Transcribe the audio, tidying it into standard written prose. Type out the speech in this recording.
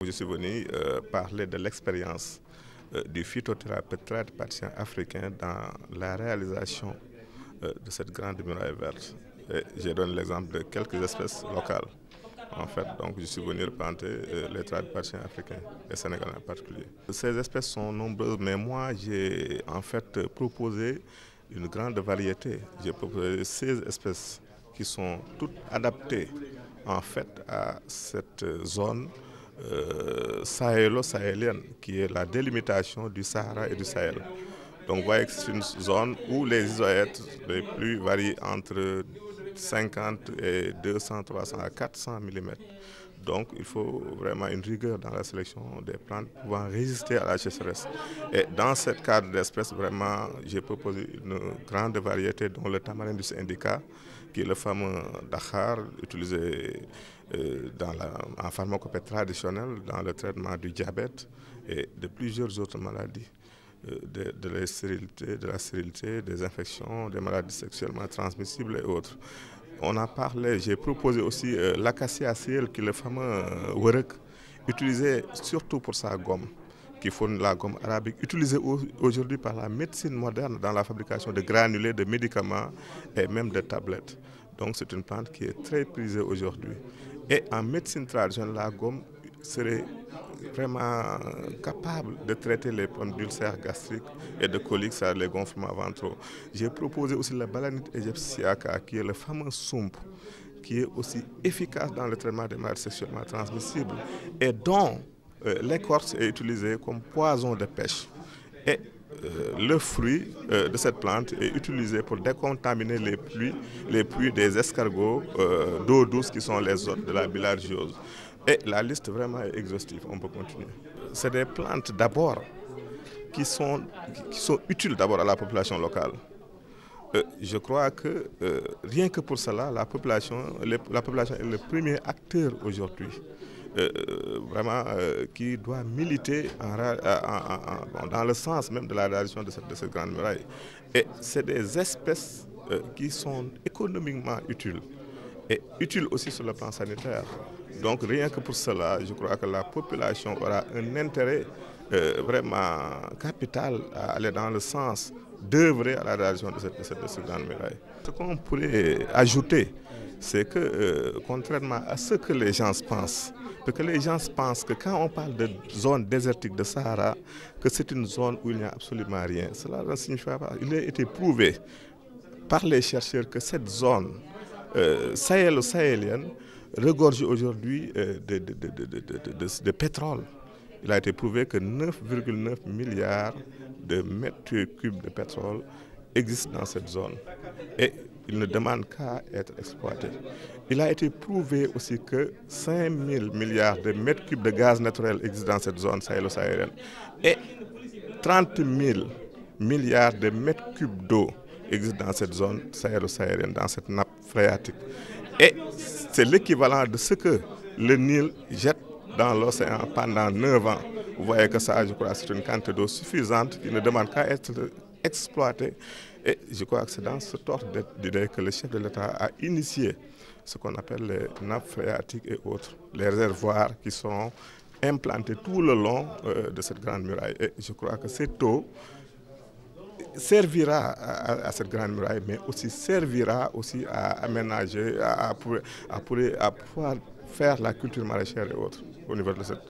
Je suis venu parler de l'expérience du phytothérapeute tradipraticien africain dans la réalisation de cette grande muraille verte. J'ai donné l'exemple de quelques espèces locales. En fait, donc je suis venu représenter les tradipraticiens africains, et sénégalais en particulier. Ces espèces sont nombreuses, mais moi j'ai en fait proposé une grande variété. J'ai proposé 16 espèces qui sont toutes adaptées en fait à cette zone sahélo-sahélienne qui est la délimitation du Sahara et du Sahel. Donc vous voyez que c'est une zone où les isoètes les plus varient entre 50 et 200, 300 à 400 mm. Donc il faut vraiment une rigueur dans la sélection des plantes pouvant résister à la sécheresse. Et dans ce cadre d'espèces, vraiment, j'ai proposé une grande variété dont le Tamarindus indica, qui est le fameux dachar utilisé en pharmacopée traditionnelle dans le traitement du diabète et de plusieurs autres maladies. De la stérilité, des infections, des maladies sexuellement transmissibles et autres. On a parlé, j'ai proposé aussi l'acacia ciel, qui est le fameux wërëk, utilisé surtout pour sa gomme, qui fournit la gomme arabique, utilisée aujourd'hui par la médecine moderne dans la fabrication de granulés, de médicaments et même de tablettes. Donc c'est une plante qui est très prisée aujourd'hui. Et en médecine traditionnelle, la gomme serait vraiment capable de traiter les problèmes d'ulcères gastriques et de coliques, les gonflements ventraux. J'ai proposé aussi la Balanite egyptiaca, qui est le fameux soump, qui est aussi efficace dans le traitement des maladies sexuellement transmissibles et dont l'écorce est utilisée comme poison de pêche. Et le fruit de cette plante est utilisé pour décontaminer les pluies des escargots d'eau douce qui sont les hôtes de la bilharziose. Et la liste vraiment est exhaustive, on peut continuer. C'est des plantes d'abord qui sont utiles d'abord à la population locale. Je crois que rien que pour cela, la population est le premier acteur aujourd'hui. Qui doit militer dans le sens même de la réalisation de cette grande muraille. Et c'est des espèces qui sont économiquement utiles et utiles aussi sur le plan sanitaire. Donc rien que pour cela, je crois que la population aura un intérêt vraiment capital à aller dans le sens d'œuvrer à la réalisation de cette grande muraille. Ce qu'on pourrait ajouter, c'est que contrairement à ce que les gens pensent, parce que les gens pensent que quand on parle de zone désertique de Sahara, que c'est une zone où il n'y a absolument rien. Cela ne signifie pas. Il a été prouvé par les chercheurs que cette zone sahélo-sahélienne regorge aujourd'hui de pétrole. Il a été prouvé que 9,9 milliards de mètres cubes de pétrole existent dans cette zone. Et il ne demande qu'à être exploité. Il a été prouvé aussi que 5 000 milliards de mètres cubes de gaz naturel existent dans cette zone sahélo-sahélienne. Et 30 000 milliards de mètres cubes d'eau existent dans cette zone sahélo-sahélienne, dans cette nappe phréatique. Et c'est l'équivalent de ce que le Nil jette dans l'océan pendant 9 ans. Vous voyez que ça, je crois, c'est une quantité d'eau suffisante qui ne demande qu'à être exploitée. Et je crois que c'est dans ce ordre d'idée que le chef de l'État a initié ce qu'on appelle les nappes phréatiques et autres, les réservoirs qui seront implantés tout le long de cette grande muraille. Et je crois que cette eau servira à cette grande muraille, mais aussi servira aussi à aménager, à pouvoir faire la culture maraîchère et autres au niveau de cette